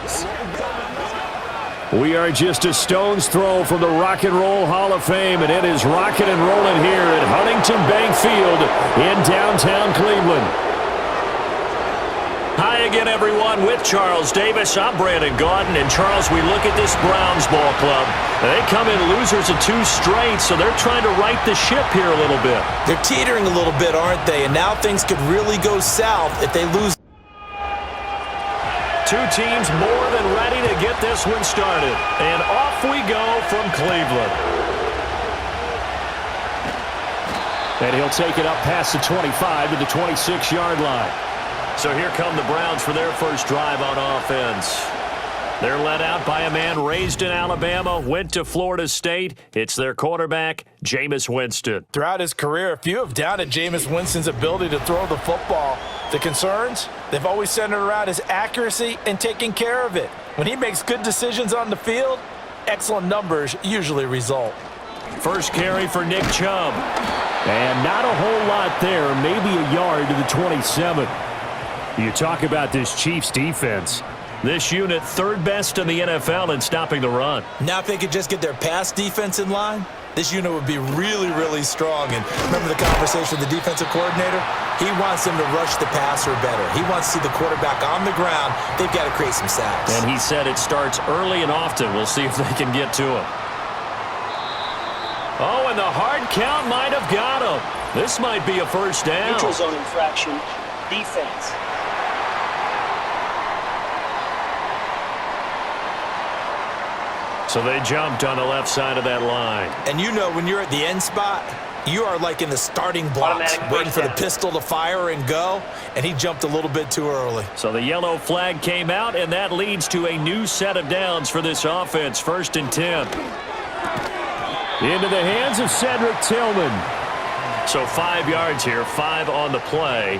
Browns. We are just a stone's throw from the Rock and Roll Hall of Fame, and it is rocking and rolling here at Huntington Bank Field in downtown Cleveland. Hi again, everyone. With Charles Davis, I'm Brandon Gaudin. And, Charles, we look at this Browns ball club. They come in losers of 2 straight, so they're trying to right the ship here a little bit. They're teetering a little bit, aren't they? And now things could really go south if they lose. 2 teams more than ready to get this one started. And off we go from Cleveland. And he'll take it up past the 25 to the 26-yard line. So here come the Browns for their first drive on offense. They're led out by a man raised in Alabama, went to Florida State. It's their quarterback, Jameis Winston. Throughout his career, a few have doubted Jameis Winston's ability to throw the football. The concerns? They've always centered around his accuracy and taking care of it. When he makes good decisions on the field, excellent numbers usually result. First carry for Nick Chubb. And not a whole lot there, maybe a yard to the 27. You talk about this Chiefs defense. This unit third best in the NFL in stopping the run. Now if they could just get their pass defense in line, this unit would be really, really strong. And remember the conversation with the defensive coordinator? He wants them to rush the passer better. He wants to see the quarterback on the ground. They've got to create some sacks. And he said it starts early and often. We'll see if they can get to him. Oh, and the hard count might have got him. This might be a first down. Neutral zone infraction. Defense. So they jumped on the left side of that line. And you know when you're at the end spot, you are like in the starting blocks, waiting for the pistol to fire and go, and he jumped a little bit too early. So the yellow flag came out, and that leads to a new set of downs for this offense. 1st and 10. Into the hands of Cedric Tillman. So 5 yards here, 5 on the play,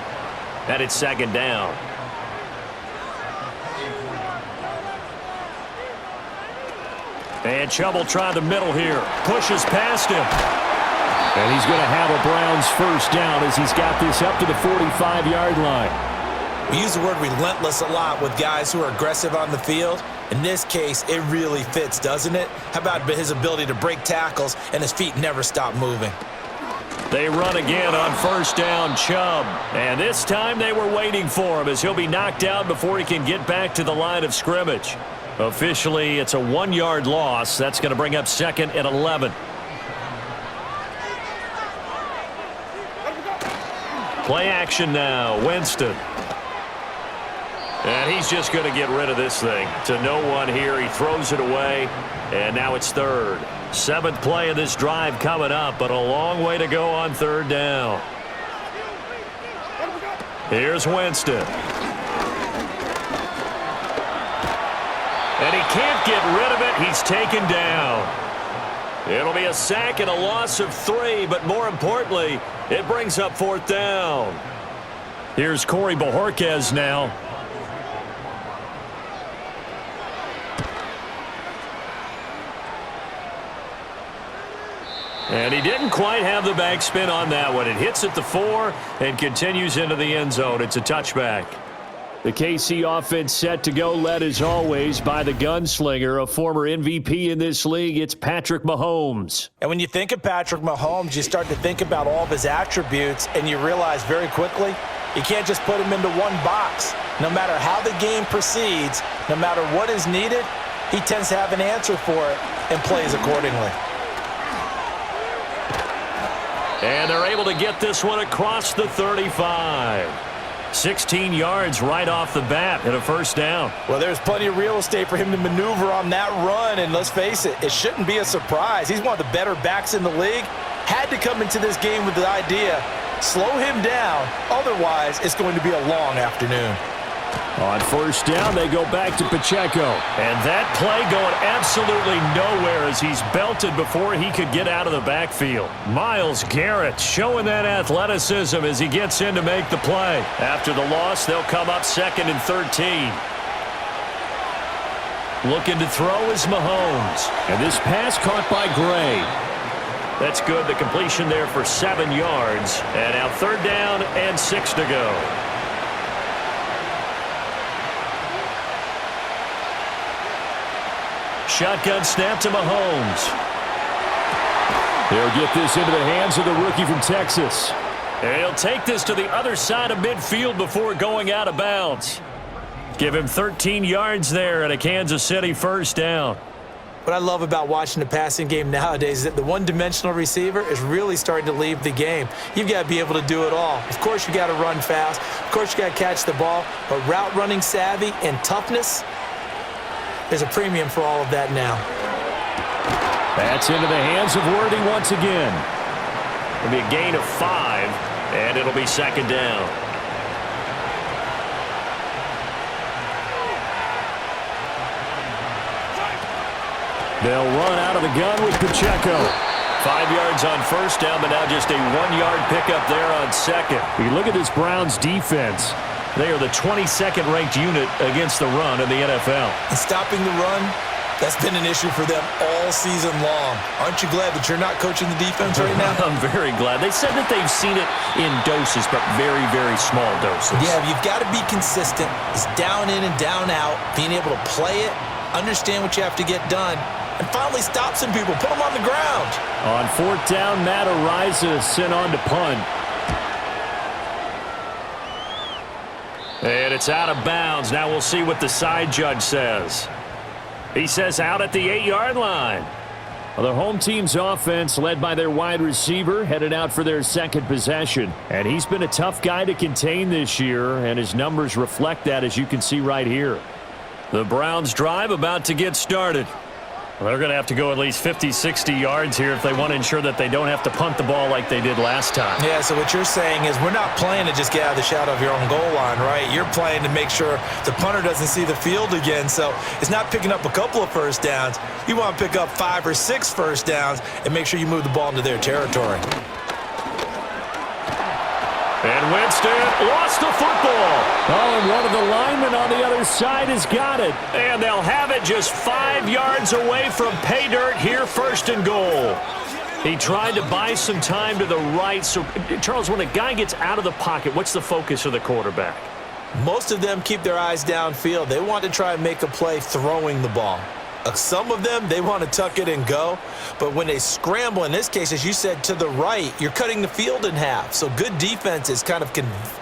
and it's 2nd down. And Chubb will try the middle here. Pushes past him. And he's going to have a Browns first down as he's got this up to the 45-yard line. We use the word relentless a lot with guys who are aggressive on the field. In this case, it really fits, doesn't it? How about his ability to break tackles and his feet never stop moving? They run again on 1st down, Chubb. And this time they were waiting for him as he'll be knocked out before he can get back to the line of scrimmage. Officially, it's a 1-yard loss. That's going to bring up 2nd and 11. Play action now, Winston. And he's just going to get rid of this thing. To no one here, he throws it away, and now it's 3rd. 7th play of this drive coming up, but a long way to go on 3rd down. Here's Winston. And he can't get rid of it. He's taken down. It'll be a sack and a loss of 3, but more importantly, it brings up 4th down. Here's Corey Bojorquez now. And he didn't quite have the backspin on that one. It hits at the 4 and continues into the end zone. It's a touchback. The KC offense set to go, led as always by the gunslinger, a former MVP in this league. It's Patrick Mahomes. And when you think of Patrick Mahomes, you start to think about all of his attributes, and you realize very quickly you can't just put him into one box. No matter how the game proceeds, no matter what is needed, he tends to have an answer for it and plays accordingly. And they're able to get this one across the 35. 16 yards right off the bat and a first down. Well, there's plenty of real estate for him to maneuver on that run, and let's face it, it shouldn't be a surprise. He's one of the better backs in the league. Had to come into this game with the idea, slow him down, otherwise it's going to be a long afternoon. On 1st down, they go back to Pacheco. And that play going absolutely nowhere as he's belted before he could get out of the backfield. Myles Garrett showing that athleticism as he gets in to make the play. After the loss, they'll come up 2nd and 13. Looking to throw is Mahomes. And this pass caught by Gray. That's good. The completion there for 7 yards. And now 3rd down and 6 to go. Shotgun snap to Mahomes. They'll get this into the hands of the rookie from Texas. And he'll take this to the other side of midfield before going out of bounds. Give him 13 yards there and a Kansas City first down. What I love about watching the passing game nowadays is that the one-dimensional receiver is really starting to leave the game. You've got to be able to do it all. Of course, you got to run fast. Of course, you got to catch the ball. But route running savvy and toughness, there's a premium for all of that now. That's into the hands of Worthy once again. It'll be a gain of 5, and it'll be second down. They'll run out of the gun with Pacheco. 5 yards on first down, but now just a 1-yard pickup there on second. You look at this Browns defense. They are the 22nd ranked unit against the run in the NFL. And stopping the run, that's been an issue for them all season long. Aren't you glad that you're not coaching the defense right now? I'm very glad. They said that they've seen it in doses, but very, very small doses. Yeah, you've got to be consistent. It's down in and down out, being able to play it, understand what you have to get done, and finally stop some people, put them on the ground. On fourth down, Matt Ariza sent on to punt. And it's out of bounds. Now we'll see what the side judge says. He says out at the 8-yard line. Well, the home team's offense, led by their wide receiver, headed out for their second possession. And he's been a tough guy to contain this year, and his numbers reflect that, as you can see right here. The Browns drive about to get started. Well, they're going to have to go at least 50, 60 yards here if they want to ensure that they don't have to punt the ball like they did last time. Yeah, so what you're saying is we're not playing to just get out of the shadow of your own goal line, right? You're playing to make sure the punter doesn't see the field again. So it's not picking up a couple of first downs. You want to pick up 5 or 6 first downs and make sure you move the ball into their territory. And Winston lost the football. Oh, and one of the linemen on the other side has got it. And they'll have it just 5 yards away from pay dirt here, first and goal. He tried to buy some time to the right. So, Charles, when a guy gets out of the pocket, what's the focus of the quarterback? Most of them keep their eyes downfield. They want to try and make a play throwing the ball. Some of them, they want to tuck it and go. But when they scramble, in this case, as you said, to the right, you're cutting the field in half. So good defenses kind of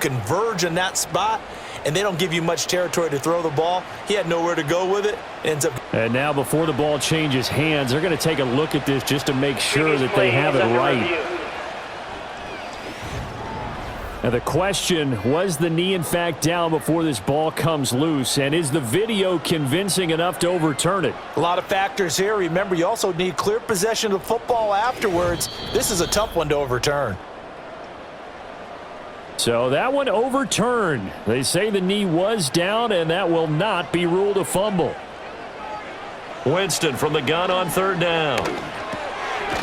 converge in that spot, and they don't give you much territory to throw the ball. He had nowhere to go with it. Ends up. And now before the ball changes hands, they're going to take a look at this just to make sure that they have it right. Now the question, was the knee in fact down before this ball comes loose, and is the video convincing enough to overturn it? A lot of factors here. Remember, you also need clear possession of the football afterwards. This is a tough one to overturn. So that one overturned. They say the knee was down, and that will not be ruled a fumble. Winston from the gun on third down.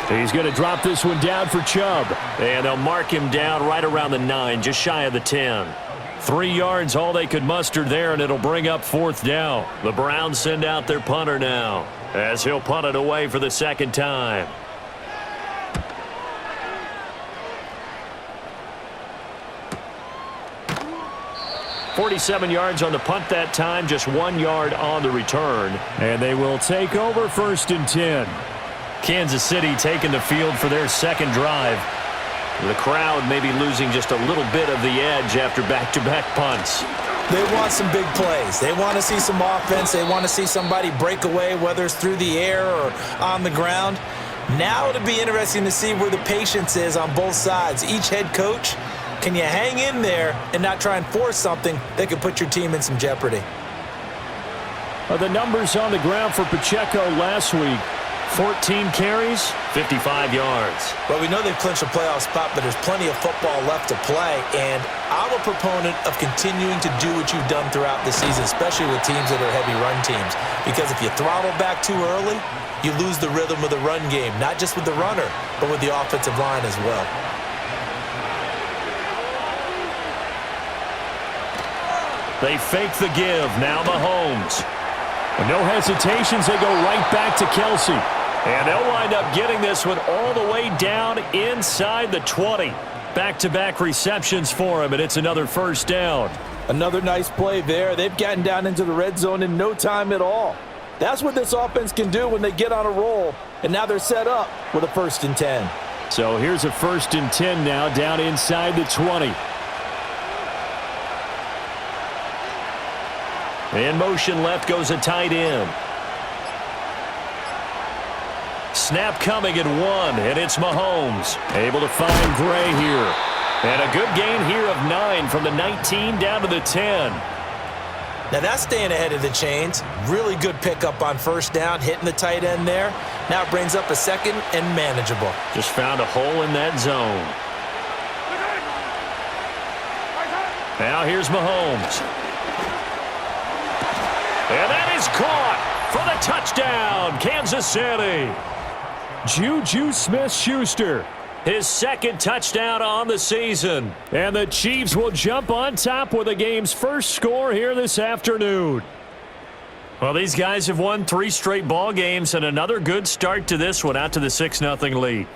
He's going to drop this one down for Chubb. And they'll mark him down right around the 9, just shy of the 10. 3 yards, all they could muster there, and it'll bring up fourth down. The Browns send out their punter now, as he'll punt it away for the second time. .47 yards on the punt that time, just 1 yard on the return. And they will take over first and 10. Kansas City taking the field for their second drive. The crowd maybe losing just a little bit of the edge after back-to-back punts. They want some big plays. They want to see some offense. They want to see somebody break away, whether it's through the air or on the ground. Now it'll be interesting to see where the patience is on both sides. Each head coach, can you hang in there and not try and force something that could put your team in some jeopardy? The numbers on the ground for Pacheco last week. 14 carries, 55 yards. Well, we know they've clinched a playoff spot, but there's plenty of football left to play, and I'm a proponent of continuing to do what you've done throughout the season, especially with teams that are heavy run teams, because if you throttle back too early, you lose the rhythm of the run game, not just with the runner, but with the offensive line as well. They fake the give. Now Mahomes. No hesitations. They go right back to Kelsey. And they'll wind up getting this one all the way down inside the 20. Back-to-back receptions for him, and it's another first down. Another nice play there. They've gotten down into the red zone in no time at all. That's what this offense can do when they get on a roll. And now they're set up with a 1st and 10. So here's a 1st and 10 now, down inside the 20. In motion left goes a tight end. Snap coming at 1, and it's Mahomes. Able to find Gray here. And a good gain here of 9 from the 19 down to the 10. Now that's staying ahead of the chains. Really good pickup on 1st down, hitting the tight end there. Now it brings up a 2nd and manageable. Just found a hole in that zone. Now here's Mahomes. And that is caught for the touchdown, Kansas City. Juju Smith-Schuster. His 2nd touchdown on the season. And the Chiefs will jump on top with the game's first score here this afternoon. Well, these guys have won 3 straight ball games and another good start to this one, out to the 6-0 lead.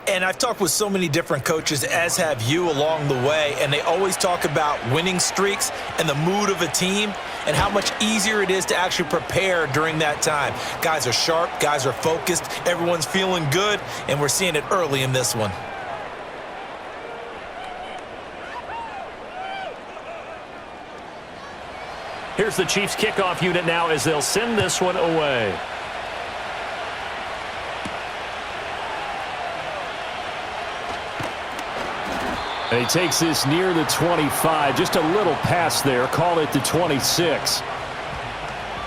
And I've talked with so many different coaches, as have you, along the way, and they always talk about winning streaks and the mood of a team and how much easier it is to actually prepare during that time. Guys are sharp, guys are focused, everyone's feeling good, and we're seeing it early in this one. Here's the Chiefs kickoff unit now as they'll send this one away. And he takes this near the 25. Just a little pass there. Call it the 26.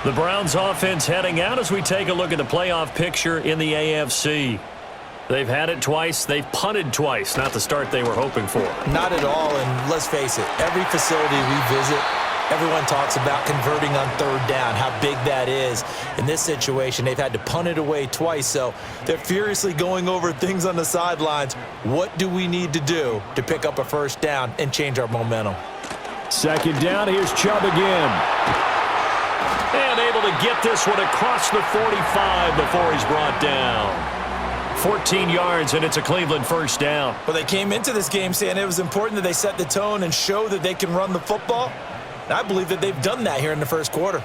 The Browns offense heading out as we take a look at the playoff picture in the AFC. They've had it twice. They've punted twice. Not the start they were hoping for. Not at all, and let's face it, every facility we visit, everyone talks about converting on 3rd down, how big that is. In this situation, they've had to punt it away twice, so they're furiously going over things on the sidelines. What do we need to do to pick up a 1st down and change our momentum? 2nd down, here's Chubb again. And able to get this one across the 45 before he's brought down. 14 yards, and it's a Cleveland 1st down. Well, they came into this game saying it was important that they set the tone and show that they can run the football. And I believe that they've done that here in the 1st quarter.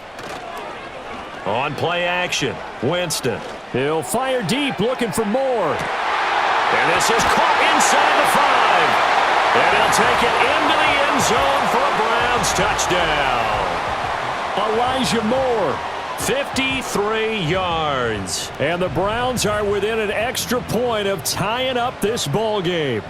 On play action, Winston. He'll fire deep, looking for more. And this is caught inside the 5. And he'll take it into the end zone for a Browns touchdown. Elijah Moore. 53 yards. And the Browns are within an extra point of tying up this ball game.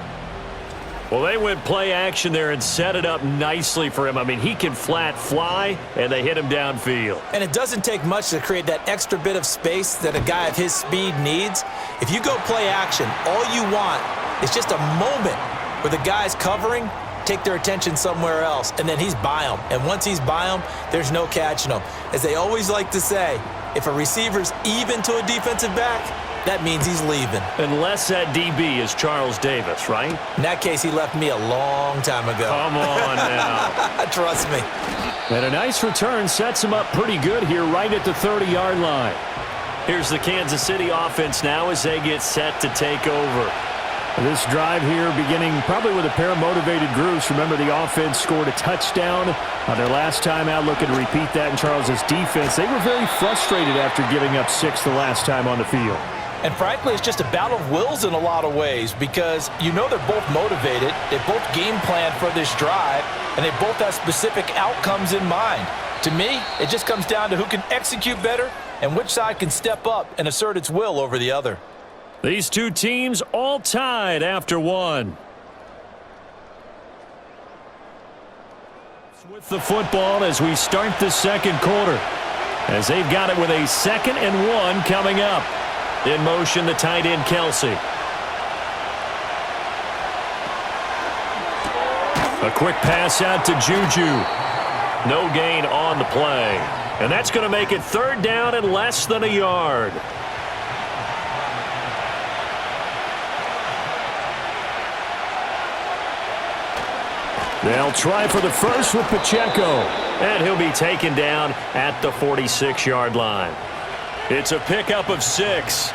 Well, they went play action there and set it up nicely for him. I mean, he can flat fly, and they hit him downfield. And it doesn't take much to create that extra bit of space that a guy of his speed needs. If you go play action, all you want is just a moment where the guy's covering, take their attention somewhere else, and then he's by him. And once he's by him, there's no catching him. As they always like to say, if a receiver's even to a defensive back, that means he's leaving. Unless that DB is Charles Davis, right? In that case, he left me a long time ago. Come on now. Trust me. And a nice return sets him up pretty good here right at the 30-yard line. Here's the Kansas City offense now as they get set to take over. This drive here beginning probably with a pair of motivated groups. Remember, the offense scored a touchdown on their last time out, looking to repeat that in Charles's defense. They were very frustrated after giving up 6 the last time on the field. And frankly, it's just a battle of wills in a lot of ways because you know they're both motivated, they both game planned for this drive, and they both have specific outcomes in mind. To me, it just comes down to who can execute better and which side can step up and assert its will over the other. These two teams all tied after one. With the football as we start the 2nd quarter, as they've got it with a 2nd and 1 coming up. In motion, the tight end, Kelsey. A quick pass out to Juju. No gain on the play. And that's going to make it 3rd down and less than a yard. They'll try for the first with Pacheco. And he'll be taken down at the 46-yard line. It's a pickup of 6.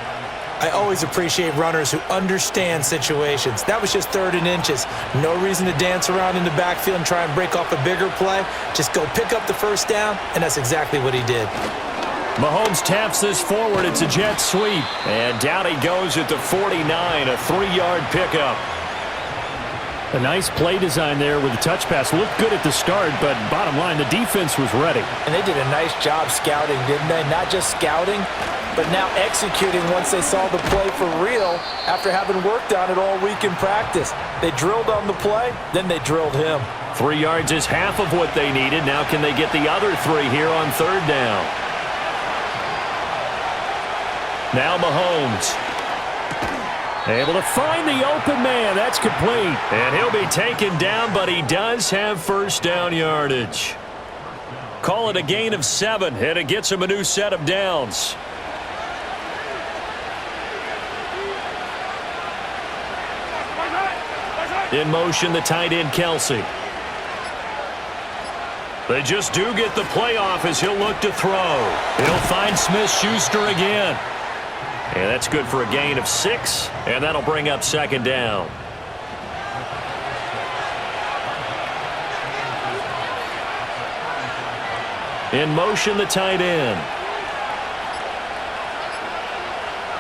I always appreciate runners who understand situations. That was just 3rd and inches. No reason to dance around in the backfield and try and break off a bigger play. Just go pick up the 1st down, and that's exactly what he did. Mahomes taps this forward. It's a jet sweep. And down he goes at the 49, a 3-yard pickup. A nice play design there with the touch pass. Looked good at the start, but bottom line, the defense was ready. And they did a nice job scouting, didn't they? Not just scouting, but now executing once they saw the play for real after having worked on it all week in practice. They drilled on the play, then they drilled him. 3 yards is half of what they needed. Now can they get the other 3 here on 3rd down? Now Mahomes. Able to find the open man. That's complete. And he'll be taken down, but he does have 1st down yardage. Call it a gain of 7, and it gets him a new set of downs. In motion, the tight end, Kelsey. They just do get the play off as he'll look to throw. He'll find Smith-Schuster again. And that's good for a gain of 6, and that'll bring up 2nd down. In motion, the tight end.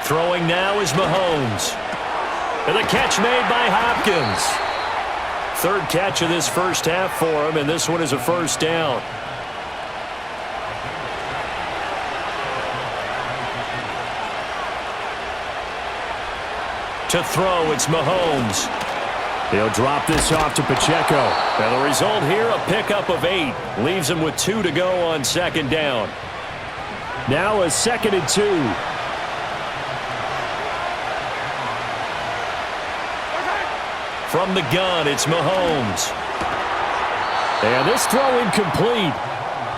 Throwing now is Mahomes. And the catch made by Hopkins. 3rd catch of this first half for him, and this one is a 1st down. To throw, it's Mahomes. He'll drop this off to Pacheco. And the result here, a pickup of 8. Leaves him with 2 to go on 2nd down. Now a 2nd and 2. From the gun, it's Mahomes. And this throw incomplete.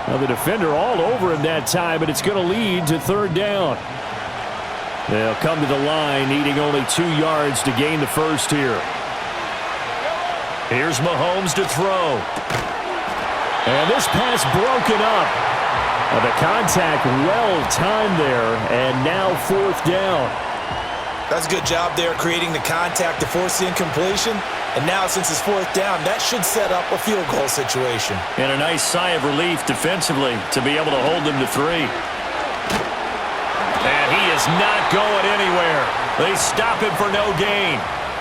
Now the defender all over him that time, but it's going to lead to 3rd down. They'll come to the line, needing only 2 yards to gain the 1st here. Here's Mahomes to throw. And this pass broken up. The contact well-timed there, and now 4th down. That's a good job there creating the contact to force the incompletion. And now since it's 4th down, that should set up a field goal situation. And a nice sigh of relief defensively to be able to hold them to 3. And he is not going anywhere. They stop him for no gain.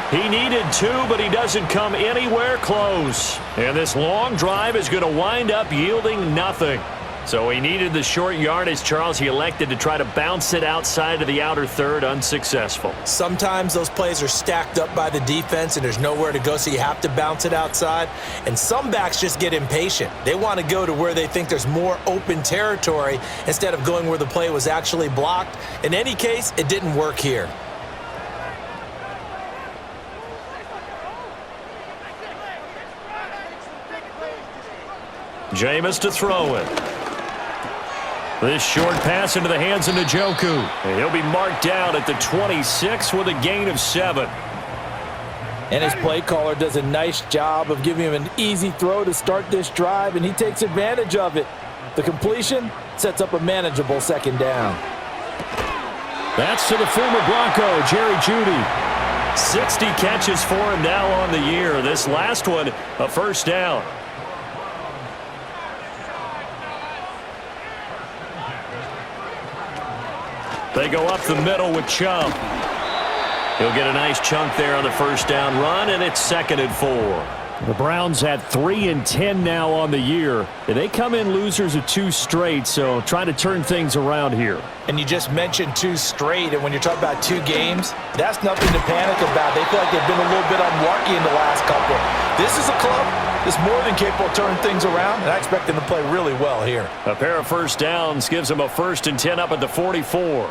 He needed 2, but he doesn't come anywhere close. And this long drive is going to wind up yielding nothing. So he needed the short yardage, Charles. He elected to try to bounce it outside of the outer 3rd, unsuccessful. Sometimes those plays are stacked up by the defense and there's nowhere to go, so you have to bounce it outside. And some backs just get impatient. They want to go to where they think there's more open territory instead of going where the play was actually blocked. In any case, it didn't work here. Jameis to throw it. This short pass into the hands of Njoku. And he'll be marked down at the 26 with a gain of 7. And his play caller does a nice job of giving him an easy throw to start this drive, and he takes advantage of it. The completion sets up a manageable 2nd down. That's to the former Bronco, Jerry Jeudy. 60 catches for him now on the year. This last one, a 1st down. They go up the middle with Chubb. He'll get a nice chunk there on the 1st down run, and it's 2nd and 4. The Browns at 3-10 now on the year. They come in losers of 2 straight, so trying to turn things around here. And you just mentioned 2 straight, and when you're talking about 2 games, that's nothing to panic about. They feel like they've been a little bit unlucky in the last couple. This is a club that's more than capable of turning things around, and I expect them to play really well here. A pair of 1st downs gives them a 1st and 10 up at the 44.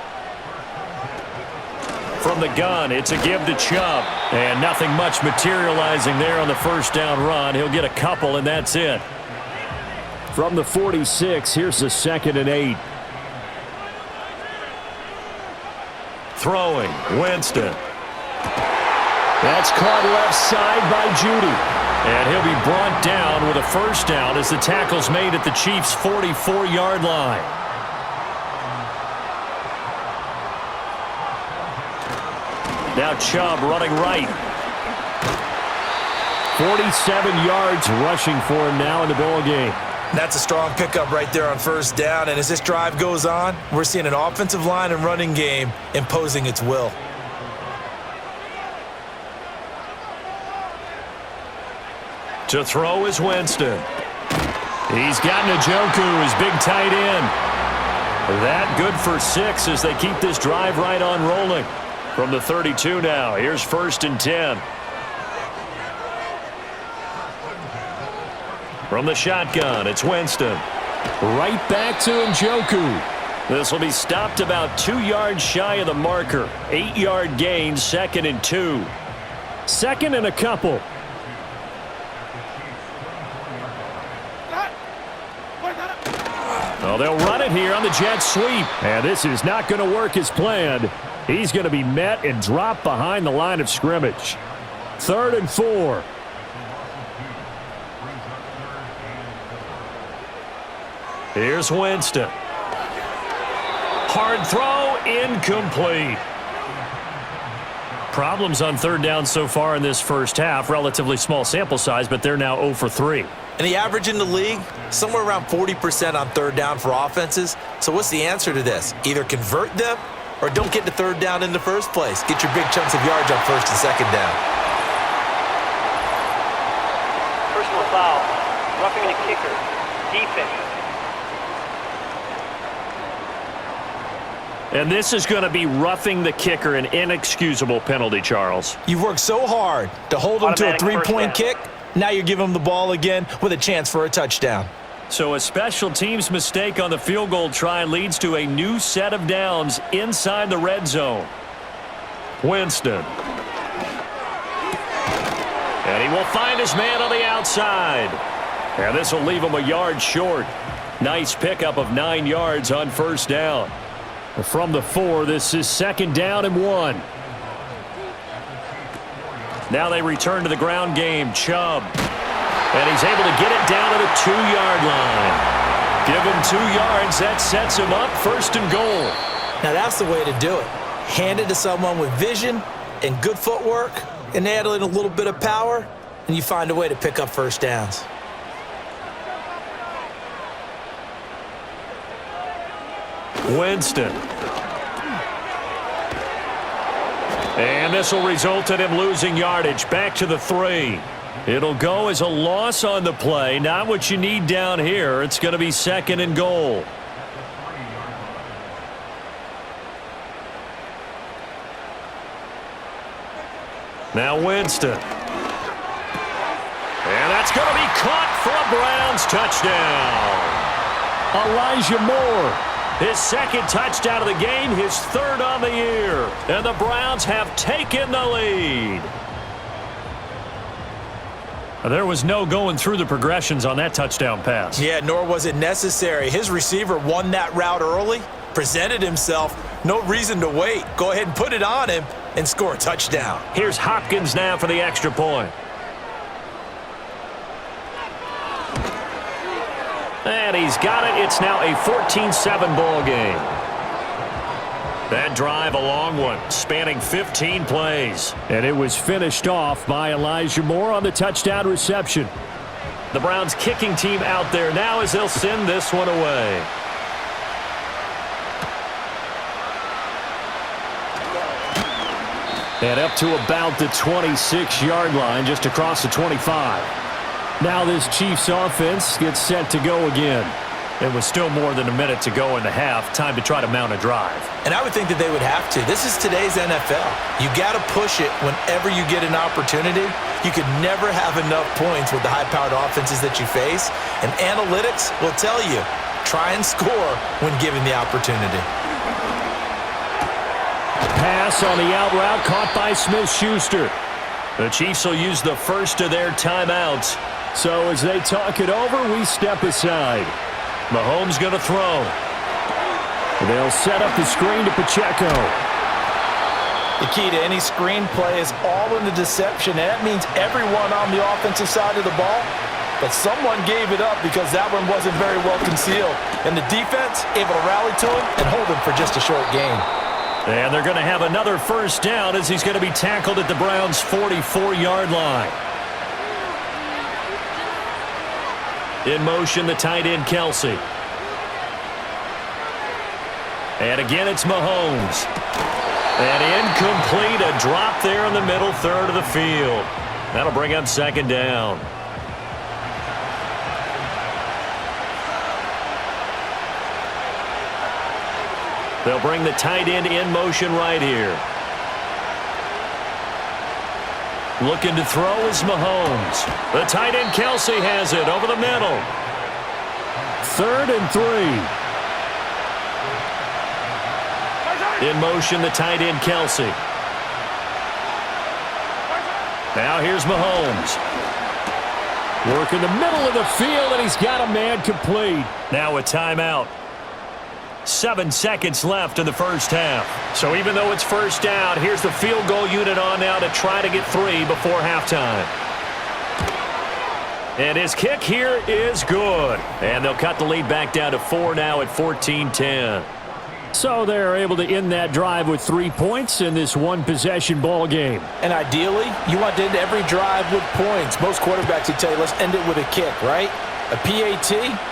From the gun, it's a give to Chubb. And nothing much materializing there on the 1st down run. He'll get a couple, and that's it. From the 46, here's the 2nd and 8. Throwing, Winston. That's caught left side by Jeudy. And he'll be brought down with a 1st down as the tackle's made at the Chiefs' 44-yard line. Now Chubb running right. 47 yards rushing for him now in the ball game. That's a strong pickup right there on first down, and as this drive goes on, we're seeing an offensive line and running game imposing its will. To throw is Winston. He's got Njoku, his big tight end. That good for 6 as they keep this drive right on rolling. From the 32 now, here's 1st and 10. From the shotgun, it's Winston. Right back to Njoku. This will be stopped about 2 yards shy of the marker. 8-yard gain, 2nd and 2. 2nd and a couple. Oh, they'll run it here on the jet sweep. And this is not going to work as planned. He's going to be met and dropped behind the line of scrimmage. 3rd and 4. Here's Winston. Hard throw, incomplete. Problems on 3rd down so far in this first half. Relatively small sample size, but they're now 0 for 3. And the average in the league, somewhere around 40% on 3rd down for offenses. So what's the answer to this? Either convert them or don't get to 3rd down in the first place. Get your big chunks of yards on 1st and 2nd down. Personal foul. Roughing the kicker. Defense. And this is going to be roughing the kicker, an inexcusable penalty, Charles. You've worked so hard to hold them to a Automatic 3-point first kick. Now you're giving them the ball again with a chance for a touchdown. So a special teams mistake on the field goal try leads to a new set of downs inside the red zone. Winston. And he will find his man on the outside. And this will leave him a yard short. Nice pickup of 9 yards on 1st down. From the 4, this is 2nd down and 1. Now they return to the ground game. Chubb. And he's able to get it down to the 2-yard line. Give him 2 yards. That sets him up 1st and goal. Now that's the way to do it. Hand it to someone with vision and good footwork, and add in a little bit of power, and you find a way to pick up 1st downs. Winston. And this will result in him losing yardage. Back to the 3. It'll go as a loss on the play. Not what you need down here. It's going to be 2nd and goal. Now Winston. And that's going to be caught for a Browns touchdown. Elijah Moore. His 2nd touchdown of the game, his 3rd on the year. And the Browns have taken the lead. There was no going through the progressions on that touchdown pass. Yeah, nor was it necessary. His receiver won that route early, presented himself, no reason to wait. Go ahead and put it on him and score a touchdown. Here's Hopkins now for the extra point. And he's got it. It's now a 14-7 ball game. That drive, a long one, spanning 15 plays. And it was finished off by Elijah Moore on the touchdown reception. The Browns kicking team out there now as they'll send this one away. And up to about the 26-yard line, just across the 25. Now this Chiefs offense gets set to go again. It was still more than a minute to go in the half. Time to try to mount a drive. And I would think that they would have to. This is today's NFL. You got to push it whenever you get an opportunity. You could never have enough points with the high-powered offenses that you face. And analytics will tell you, try and score when given the opportunity. Pass on the out route caught by Smith-Schuster. The Chiefs will use the first of their timeouts. So as they talk it over, we step aside. Mahomes going to throw. They'll set up the screen to Pacheco. The key to any screen play is all in the deception. And that means everyone on the offensive side of the ball. But someone gave it up because that one wasn't very well concealed. And the defense able to rally to him and hold him for just a short gain. And they're going to have another first down as he's going to be tackled at the Browns' 44-yard line. In motion, the tight end, Kelsey. And again, it's Mahomes. And incomplete, a drop there in the middle third of the field. That'll bring up second down. They'll bring the tight end in motion right here. Looking to throw is Mahomes. The tight end, Kelsey, has it over the middle. 3rd and 3. In motion, the tight end, Kelsey. Now here's Mahomes. Work in the middle of the field, and he's got a man complete. Now a timeout. 7 seconds left in the first half. So even though it's first down, here's the field goal unit on now to try to get 3 before halftime. And his kick here is good. And they'll cut the lead back down to 4 now at 14-10. So they're able to end that drive with 3 points in this one-possession ball game. And ideally, you want to end every drive with points. Most quarterbacks would tell you, let's end it with a kick, right? A PAT,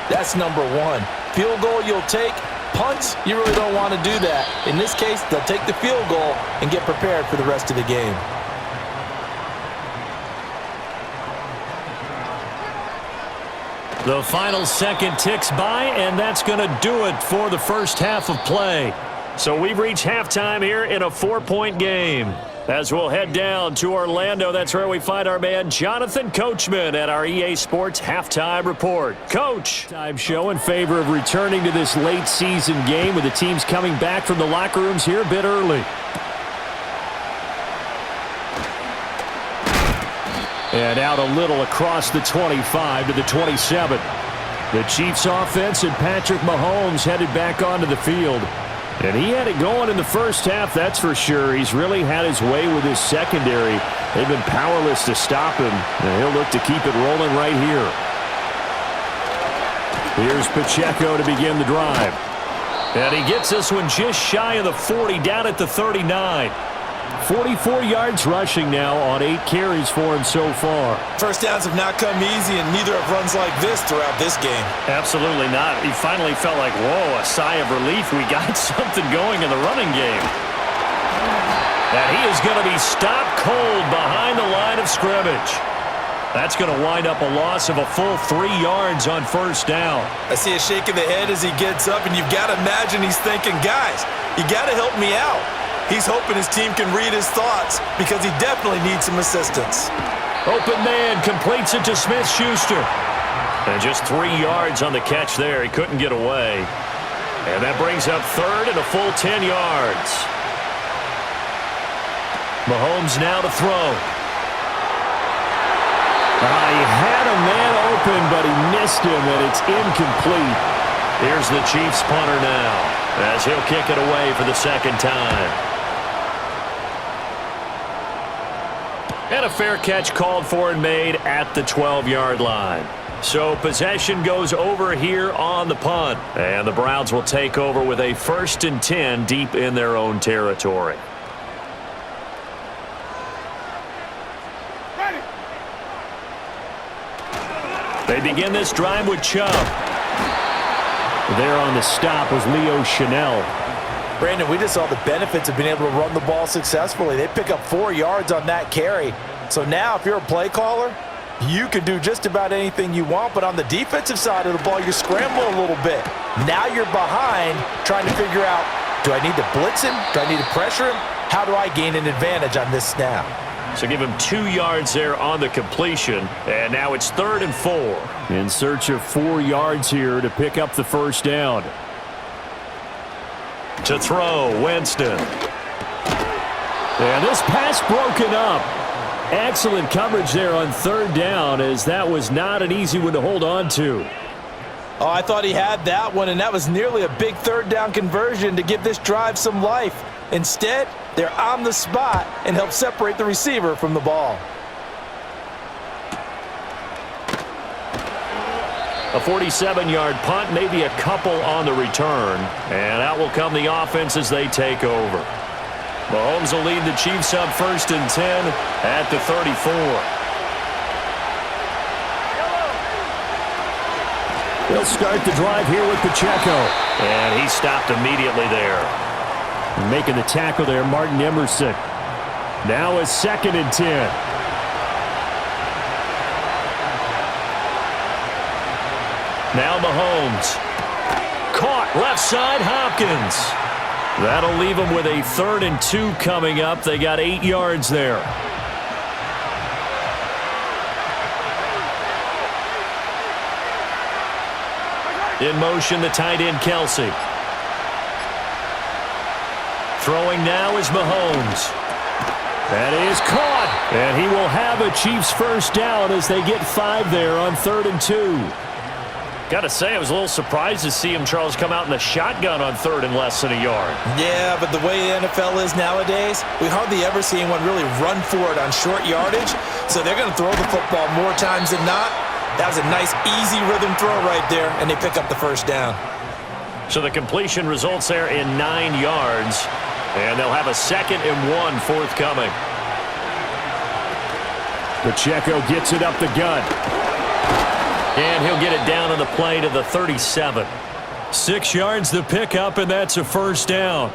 that's number 1. Field goal you'll take. Punts, you really don't want to do that. In this case, they'll take the field goal and get prepared for the rest of the game. The final second ticks by, and that's going to do it for the first half of play. So we've reached halftime here in a 4-point game. As we'll head down to Orlando, that's where we find our man Jonathan Coachman at our EA Sports Halftime Report. Coach. Time show in favor of returning to this late season game with the teams coming back from the locker rooms here a bit early. And out a little across the 25 to the 27. The Chiefs offense and Patrick Mahomes headed back onto the field. And he had it going in the first half, that's for sure. He's really had his way with his secondary. They've been powerless to stop him, and he'll look to keep it rolling right here. Here's Pacheco to begin the drive. And he gets this one just shy of the 40, down at the 39. 44 yards rushing now on 8 carries for him so far. First downs have not come easy, and neither have runs like this throughout this game. Absolutely not. He finally felt like, whoa, a sigh of relief. We got something going in the running game. And he is going to be stopped cold behind the line of scrimmage. That's going to wind up a loss of a full 3 yards on first down. I see a shake of the head as he gets up, and you've got to imagine he's thinking, guys, you got to help me out. He's hoping his team can read his thoughts because he definitely needs some assistance. Open man completes it to Smith-Schuster. And just 3 yards on the catch there. He couldn't get away. And that brings up third and a full 10 yards. Mahomes now to throw. He had a man open, but he missed him, and it's incomplete. Here's the Chiefs punter now as he'll kick it away for the second time. And a fair catch called for and made at the 12-yard line. So possession goes over here on the punt. And the Browns will take over with a 1st and 10 deep in their own territory. They begin this drive with Chubb. There on the stop was Leo Chanel. Brandon, we just saw the benefits of being able to run the ball successfully. They pick up 4 yards on that carry. So now if you're a play caller, you can do just about anything you want. But on the defensive side of the ball, you're scrambling a little bit. Now you're behind trying to figure out, do I need to blitz him? Do I need to pressure him? How do I gain an advantage on this snap? So give him 2 yards there on the completion. And now it's 3rd and 4. In search of 4 yards here to pick up the first down. To throw, Winston. And this pass broken up. Excellent coverage there on 3rd down, as that was not an easy one to hold on to. Oh, I thought he had that one, and that was nearly a big 3rd down conversion to give this drive some life. Instead, they're on the spot and help separate the receiver from the ball. A 47-yard punt, maybe a couple on the return. And out will come the offense as they take over. Mahomes will lead the Chiefs up 1st and 10 at the 34. He'll start the drive here with Pacheco. And he stopped immediately there. Making the tackle there, Martin Emerson. Now a 2nd and 10. Now Mahomes. Caught left side, Hopkins. That'll leave them with a 3rd and 2 coming up. They got 8 yards there. In motion, the tight end, Kelsey. Throwing now is Mahomes. That is caught. And he will have a Chiefs first down as they get 5 there on 3rd and 2. Got to say, I was a little surprised to see him, Charles, come out in the shotgun on 3rd and less than a yard. Yeah, but the way the NFL is nowadays, we hardly ever see anyone really run for it on short yardage. So they're going to throw the football more times than not. That was a nice, easy rhythm throw right there, and they pick up the first down. So the completion results there in 9 yards, and they'll have a 2nd and 1 forthcoming. Pacheco gets it up the gut. And he'll get it down on the play to the 37. 6 yards the pickup, and that's a first down.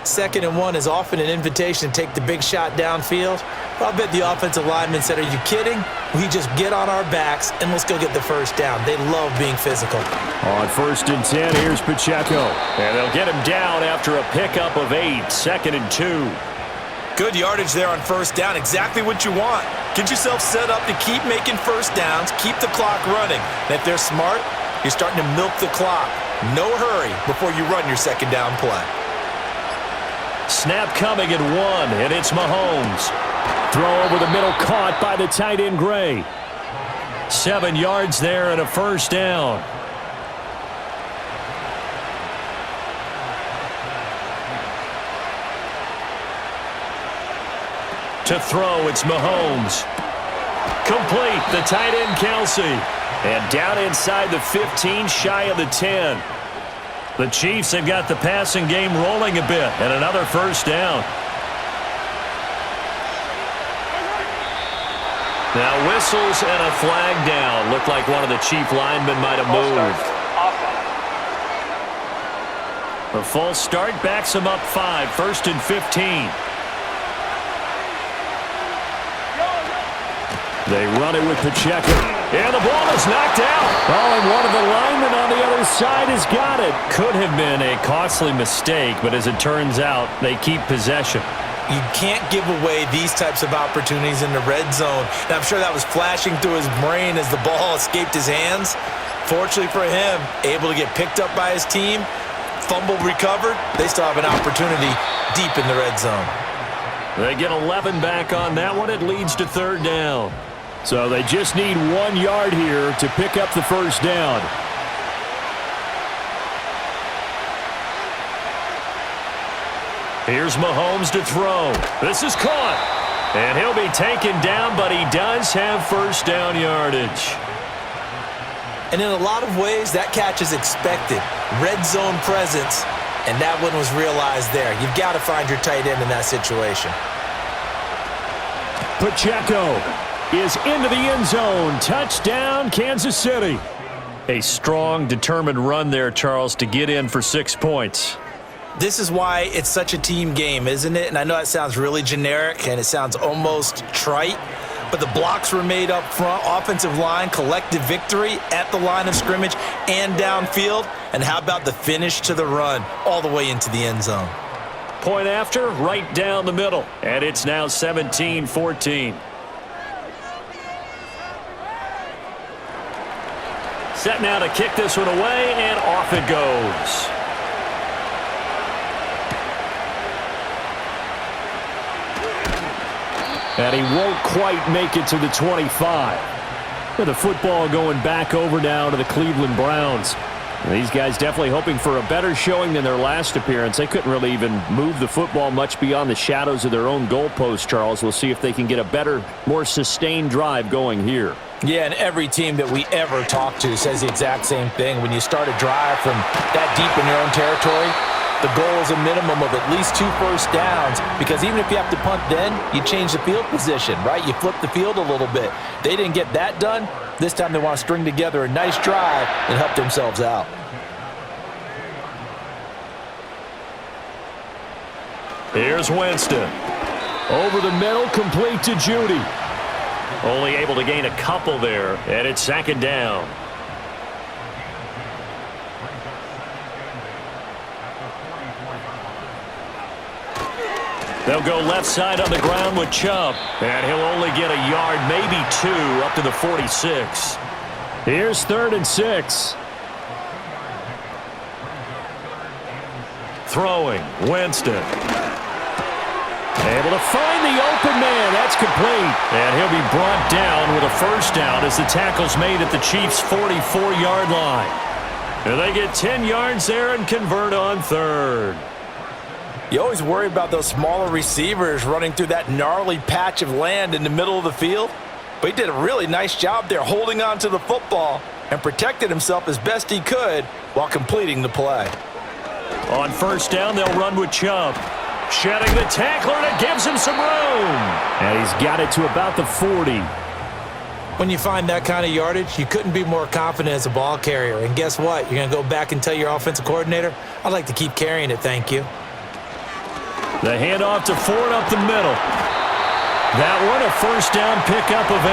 2nd and 1 is often an invitation to take the big shot downfield. But I bet the offensive lineman said, are you kidding? We just get on our backs and let's go get the first down. They love being physical. On 1st and 10, here's Pacheco. And they'll get him down after a pickup of 8, 2nd and 2. Good yardage there on first down, exactly what you want. Get yourself set up to keep making first downs, keep the clock running. And if they're smart, you're starting to milk the clock. No hurry before you run your 2nd down play. Snap coming at 1, and it's Mahomes. Throw over the middle, caught by the tight end, Gray. 7 yards there and a first down. To throw, it's Mahomes. Complete, the tight end, Kelsey. And down inside the 15, shy of the 10. The Chiefs have got the passing game rolling a bit, and another first down. Now whistles and a flag down. Looked like one of the Chief linemen might have moved. A false start backs him up 5, 1st and 15. They run it with Pacheco. And the ball is knocked out. Oh, and one of the linemen on the other side has got it. Could have been a costly mistake, but as it turns out, they keep possession. You can't give away these types of opportunities in the red zone. And I'm sure that was flashing through his brain as the ball escaped his hands. Fortunately for him, able to get picked up by his team, fumble recovered. They still have an opportunity deep in the red zone. They get 11 back on that one. It leads to 3rd down. So they just need 1 yard here to pick up the first down. Here's Mahomes to throw. This is caught. And he'll be taken down, but he does have first down yardage. And in a lot of ways, that catch is expected. Red zone presence, and that one was realized there. You've got to find your tight end in that situation. Pacheco is into the end zone. Touchdown, Kansas City. A strong, determined run there, Charles, to get in for 6 points. This is why it's such a team game, isn't it? And I know that sounds really generic and it sounds almost trite, but the blocks were made up front, offensive line, collective victory at the line of scrimmage and downfield. And how about the finish to the run all the way into the end zone? Point after, right down the middle. And it's now 17-14. Set now to kick this one away, and off it goes. And he won't quite make it to the 25. With the football going back over now to the Cleveland Browns. And these guys definitely hoping for a better showing than their last appearance. They couldn't really even move the football much beyond the shadows of their own goalpost, Charles. We'll see if they can get a better, more sustained drive going here. Yeah, and every team that we ever talk to says the exact same thing. When you start a drive from that deep in your own territory, The goal is a minimum of at least 2 first downs, because even if you have to punt then, you change the field position, right? You flip the field a little bit. They didn't get that done. This time they want to string together a nice drive and help themselves out. Here's Winston. Over the middle, complete to Judy. Only able to gain a couple there, and it's 2nd down. They'll go left side on the ground with Chubb, and he'll only get a yard, maybe 2, up to the 46. Here's 3rd and 6. Throwing, Winston. Able to find the open man. That's complete. And he'll be brought down with a first down as the tackle's made at the Chiefs' 44-yard line. And they get 10 yards there and convert on 3rd. You always worry about those smaller receivers running through that gnarly patch of land in the middle of the field. But he did a really nice job there holding on to the football and protected himself as best he could while completing the play. On first down, they'll run with Chubb. Shedding the tackler, and it gives him some room. And he's got it to about the 40. When you find that kind of yardage, you couldn't be more confident as a ball carrier. And guess what? You're going to go back and tell your offensive coordinator, I'd like to keep carrying it, thank you. The handoff to Ford up the middle. That one a first down pickup of 8.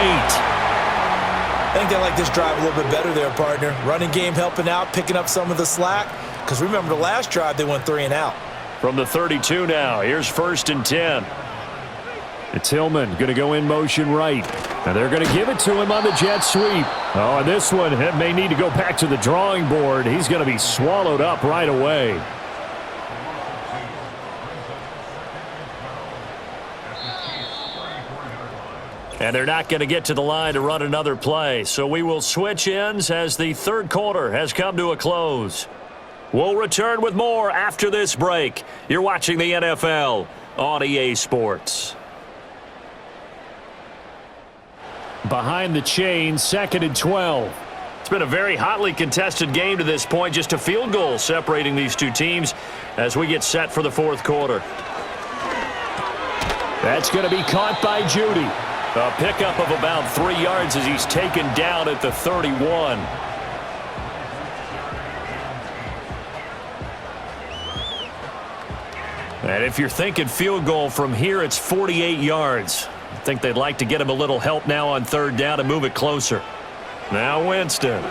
I think they like this drive a little bit better there, partner. Running game helping out, picking up some of the slack. Because remember the last drive, they went 3 and out. From the 32 now, here's 1st and 10. It's Hillman going to go in motion right. And they're going to give it to him on the jet sweep. Oh, and this one may need to go back to the drawing board. He's going to be swallowed up right away. And they're not going to get to the line to run another play. So we will switch ends as the 3rd quarter has come to a close. We'll return with more after this break. You're watching the NFL on EA Sports. Behind the chain, 2nd and 12. It's been a very hotly contested game to this point. Just a field goal separating these two teams as we get set for the 4th quarter. That's going to be caught by Judy. A pickup of about 3 yards as he's taken down at the 31. And if you're thinking field goal from here, it's 48 yards. I think they'd like to get him a little help now on 3rd down and move it closer. Now Winston. And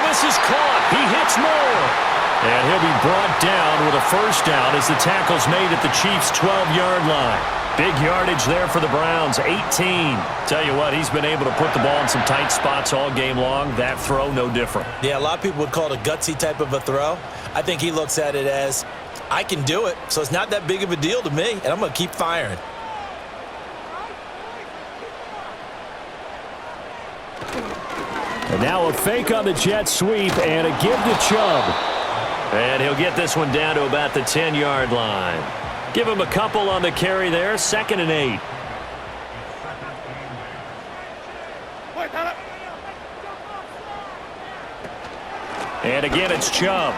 this is caught. He hits more. And he'll be brought down with a first down as the tackle's made at the Chiefs' 12-yard line. Big yardage there for the Browns, 18. Tell you what, he's been able to put the ball in some tight spots all game long. That throw, no different. Yeah, a lot of people would call it a gutsy type of a throw. I think he looks at it as, I can do it, so it's not that big of a deal to me, and I'm going to keep firing. And now a fake on the jet sweep and a give to Chubb. And he'll get this one down to about the 10-yard line. Give him a couple on the carry there, 2nd and 8. And again, it's Chubb.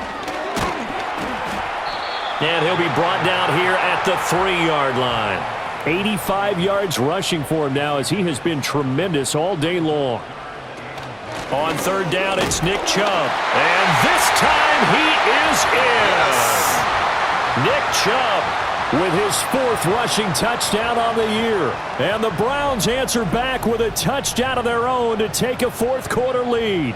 And he'll be brought down here at the 3-yard line. 85 yards rushing for him now as he has been tremendous all day long. On 3rd down, it's Nick Chubb. And this time he is in. Nick Chubb with his 4th rushing touchdown on the year. And the Browns answer back with a touchdown of their own to take a 4th quarter lead.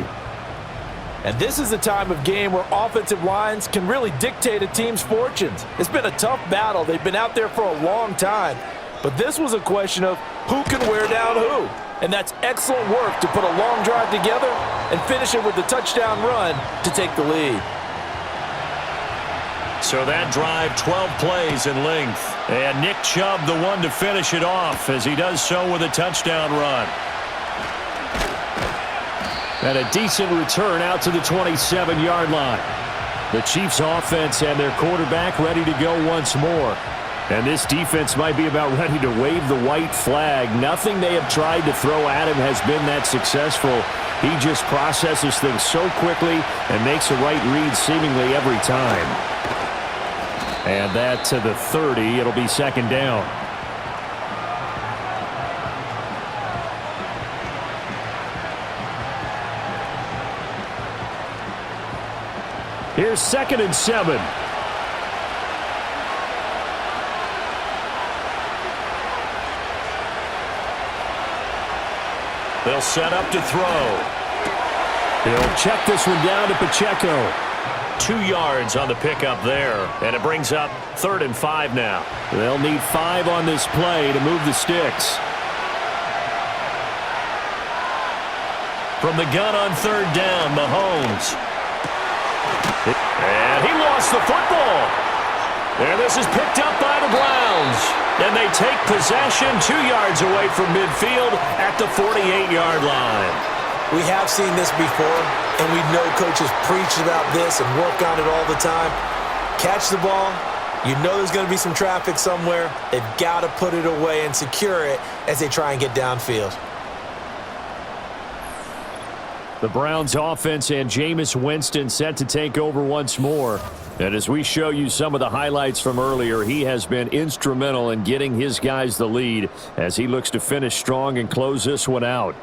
And this is a time of game where offensive lines can really dictate a team's fortunes. It's been a tough battle. They've been out there for a long time. But this was a question of who can wear down who. And that's excellent work to put a long drive together and finish it with a touchdown run to take the lead. So that drive, 12 plays in length. And Nick Chubb, the one to finish it off as he does so with a touchdown run. And a decent return out to the 27-yard line. The Chiefs offense and their quarterback ready to go once more. And this defense might be about ready to wave the white flag. Nothing they have tried to throw at him has been that successful. He just processes things so quickly and makes a right read seemingly every time. And that to the 30. It'll be second down. Here's 2nd and 7. They'll set up to throw. He'll check this one down to Pacheco. 2 yards on the pickup there, and it brings up 3rd and 5 now. They'll need 5 on this play to move the sticks. From the gun on 3rd down, Mahomes. And he lost the football. And this is picked up by the Browns. And they take possession 2 yards away from midfield at the 48-yard line. We have seen this before, and we know coaches preach about this and work on it all the time. Catch the ball. You know there's going to be some traffic somewhere. They've got to put it away and secure it as they try and get downfield. The Browns offense and Jameis Winston set to take over once more. And as we show you some of the highlights from earlier, he has been instrumental in getting his guys the lead as he looks to finish strong and close this one out.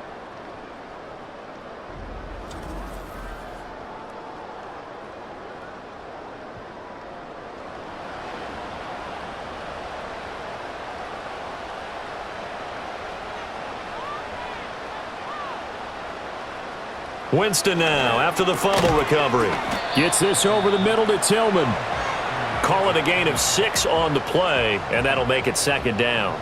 Winston now after the fumble recovery. Gets this over the middle to Tillman. Call it a gain of 6 on the play, and that'll make it 2nd down.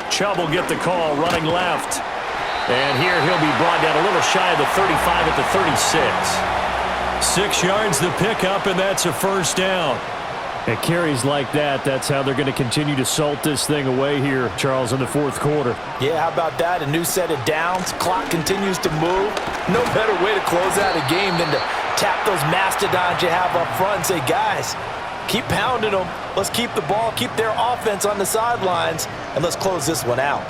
Chubb will get the call running left. And here he'll be brought down a little shy of the 35 at the 36. 6 yards the pickup, and that's a 1st down. At carries like that, that's how they're going to continue to salt this thing away here, Charles, in the 4th quarter. Yeah, how about that? A new set of downs. Clock continues to move. No better way to close out a game than to tap those mastodons you have up front and say, guys, keep pounding them. Let's keep the ball, keep their offense on the sidelines, and let's close this one out.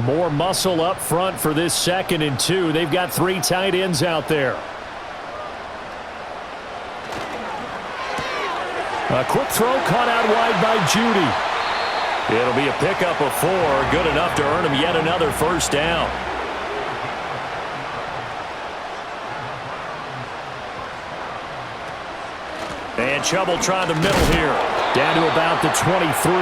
More muscle up front for this 2nd and 2. They've got 3 tight ends out there. A quick throw caught out wide by Judy. It'll be a pickup of 4, good enough to earn him yet another 1st down. And Chubb will try the middle here. Down to about the 23.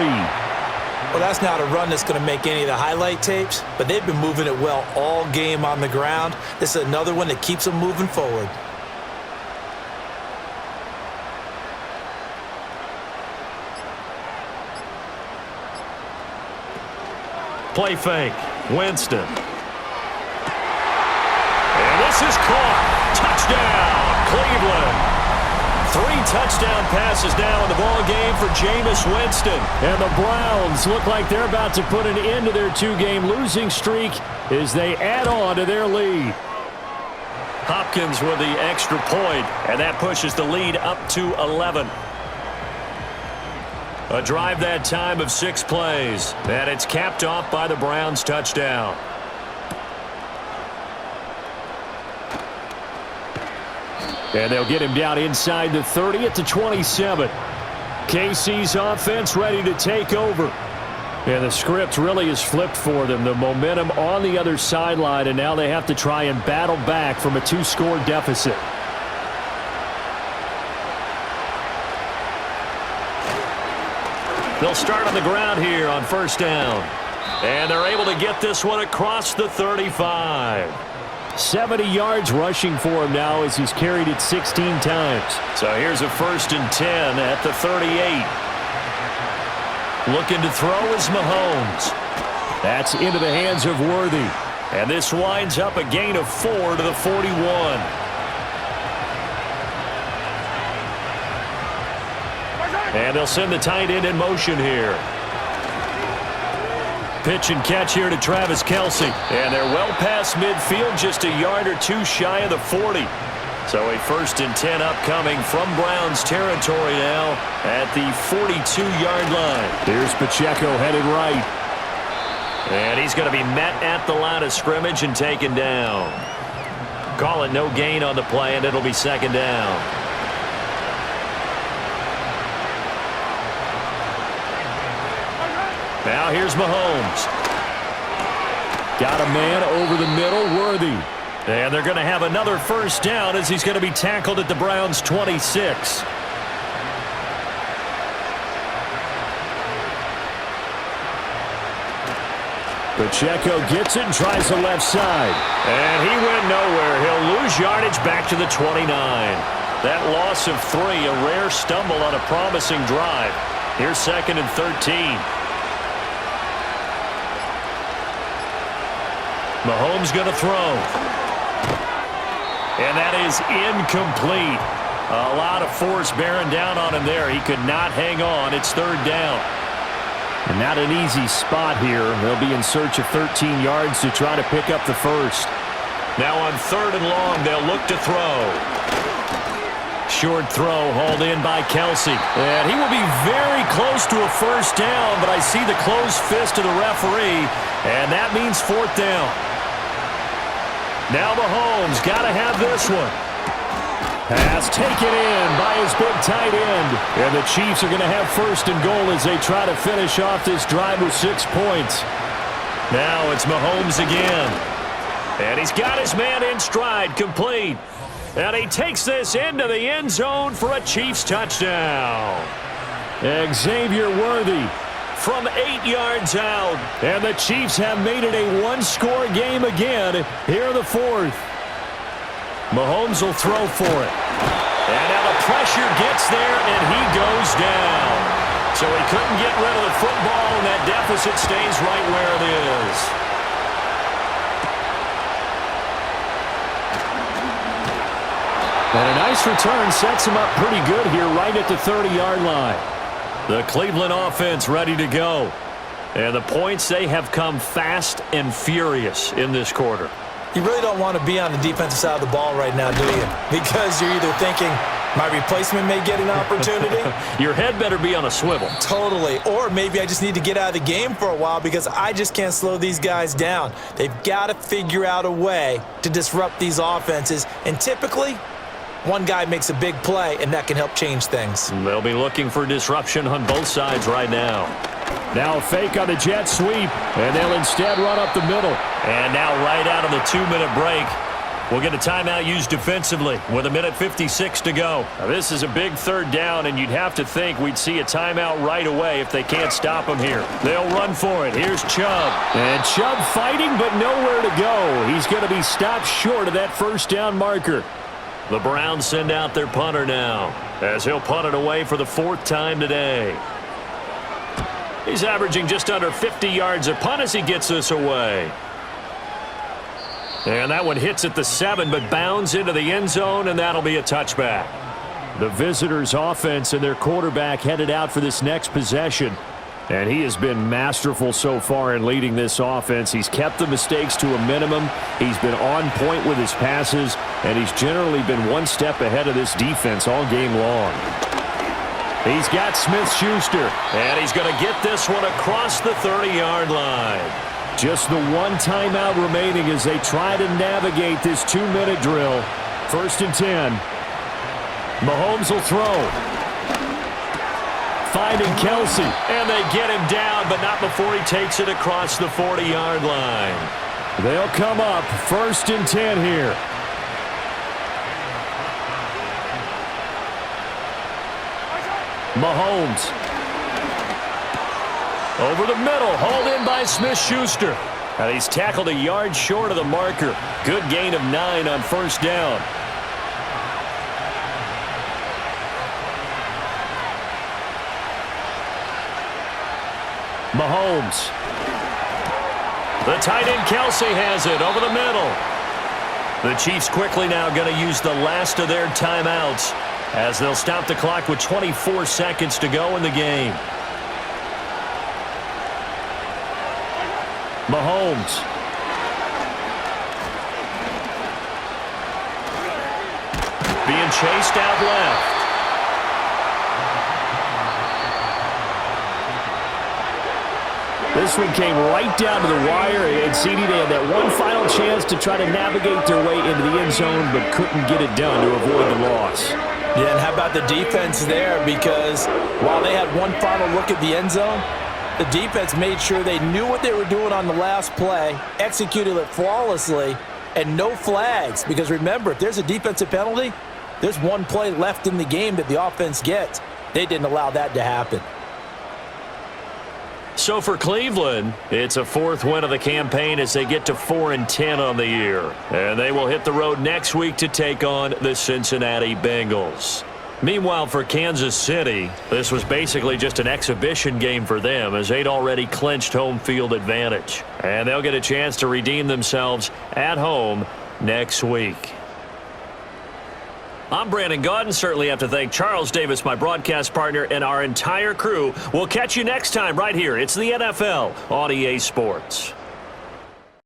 Well, that's not a run that's going to make any of the highlight tapes, but they've been moving it well all game on the ground. This is another one that keeps them moving forward. Play fake. Winston. And this is caught. Touchdown, Cleveland. 3 touchdown passes now in the ball game for Jameis Winston. And the Browns look like they're about to put an end to their 2-game losing streak as they add on to their lead. Hopkins with the extra point, and that pushes the lead up to 11. A drive that time of 6 plays, and it's capped off by the Browns touchdown. And they'll get him down inside the 30 at the 27. KC's offense ready to take over. And the script really is flipped for them. The momentum on the other sideline, and now they have to try and battle back from a 2-score deficit. They'll start on the ground here on 1st down. And they're able to get this one across the 35. 70 yards rushing for him now as he's carried it 16 times. So here's a 1st and 10 at the 38. Looking to throw is Mahomes. That's into the hands of Worthy. And this winds up a gain of 4 to the 41. And they'll send the tight end in motion here. pitch and catch here to Travis Kelce. And they're well past midfield, just a yard or two shy of the 40. So a 1st and 10 upcoming from Browns territory now at the 42-yard line. Here's Pacheco headed right. And he's going to be met at the line of scrimmage and taken down. Call it no gain on the play, and it'll be 2nd down. Now here's Mahomes. Got a man over the middle, Worthy. And they're going to have another 1st down as he's going to be tackled at the Browns' 26. Pacheco gets it and tries the left side. And he went nowhere. He'll lose yardage back to the 29. That loss of 3, a rare stumble on a promising drive. Here's 2nd and 13. Mahomes going to throw. And that is incomplete. A lot of force bearing down on him there. He could not hang on. It's 3rd down. And not an easy spot here. They'll be in search of 13 yards to try to pick up the 1st. Now on 3rd and long, they'll look to throw. Short throw hauled in by Kelce. And he will be very close to a 1st down, but I see the closed fist of the referee, and that means 4th down. Now Mahomes got to have this one. Pass taken in by his big tight end. And the Chiefs are going to have 1st and goal as they try to finish off this drive with 6 points. Now it's Mahomes again. And he's got his man in stride, complete. And he takes this into the end zone for a Chiefs touchdown. Xavier Worthy from 8 yards out. And the Chiefs have made it a one-score game again here in the 4th. Mahomes will throw for it. And now the pressure gets there, and he goes down. So he couldn't get rid of the football, and that deficit stays right where it is. And a nice return sets him up pretty good here right at the 30-yard line. The Cleveland offense ready to go. And the points, they have come fast and furious in this quarter. You really don't want to be on the defensive side of the ball right now, do you? Because you're either thinking, my replacement may get an opportunity. Your head better be on a swivel. Totally. Or maybe I just need to get out of the game for a while because I just can't slow these guys down. They've got to figure out a way to disrupt these offenses. And typically, one guy makes a big play, and that can help change things. They'll be looking for disruption on both sides right now. Now a fake on the jet sweep, and they'll instead run up the middle. And now right out of the 2-minute break, we'll get a timeout used defensively with 1:56 to go. Now this is a big 3rd down, and you'd have to think we'd see a timeout right away if they can't stop him here. They'll run for it. Here's Chubb. And Chubb fighting, but nowhere to go. He's going to be stopped short of that 1st down marker. The Browns send out their punter now, as he'll punt it away for the 4th time today. He's averaging just under 50 yards a punt as he gets this away. And that one hits at the 7, but bounds into the end zone, and that'll be a touchback. The visitors' offense and their quarterback headed out for this next possession. And he has been masterful so far in leading this offense. He's kept the mistakes to a minimum. He's been on point with his passes, and he's generally been one step ahead of this defense all game long. He's got Smith-Schuster. And he's going to get this one across the 30-yard line. Just the one timeout remaining as they try to navigate this 2-minute drill. 1st and 10. Mahomes will throw. Finding Kelce. And they get him down, but not before he takes it across the 40-yard line. They'll come up 1st and 10 here. Mahomes. Over the middle, hauled in by Smith-Schuster. And he's tackled a yard short of the marker. Good gain of 9 on 1st down. Mahomes. The tight end Kelce has it over the middle. The Chiefs quickly now going to use the last of their timeouts as they'll stop the clock with 24 seconds to go in the game. Mahomes. Being chased out left. This one came right down to the wire, and CD, they had that one final chance to try to navigate their way into the end zone, but couldn't get it done to avoid the loss. Yeah, and how about the defense there? Because while they had one final look at the end zone, the defense made sure they knew what they were doing on the last play, executed it flawlessly, and no flags. Because remember, if there's a defensive penalty, there's one play left in the game that the offense gets. They didn't allow that to happen. So for Cleveland, it's a fourth win of the campaign as they get to 4-10 on the year. And they will hit the road next week to take on the Cincinnati Bengals. Meanwhile, for Kansas City, this was basically just an exhibition game for them as they'd already clinched home field advantage. And they'll get a chance to redeem themselves at home next week. I'm Brandon Gaudin. Certainly have to thank Charles Davis, my broadcast partner, and our entire crew. We'll catch you next time right here. It's the NFL on EA Sports.